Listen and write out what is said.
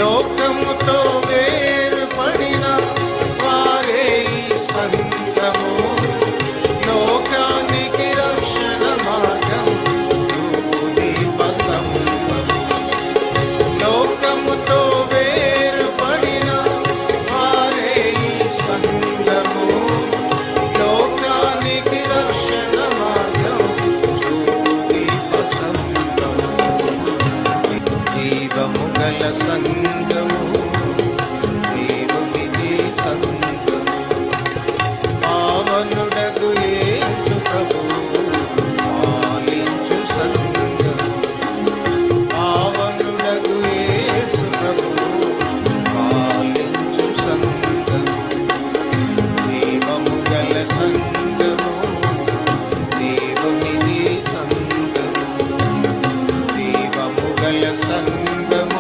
లోకముతో వేరుపడిన వారే ఈ సంఘము. లోకానికి రక్షణ మార్గం చూపు దీపస్తంభము. లోకముతో వేరుపడిన వారే ఈ సంఘము. లోకానికి రక్షణ మార్గం చూపు దీపస్తంభము. జీవము గల సంఘము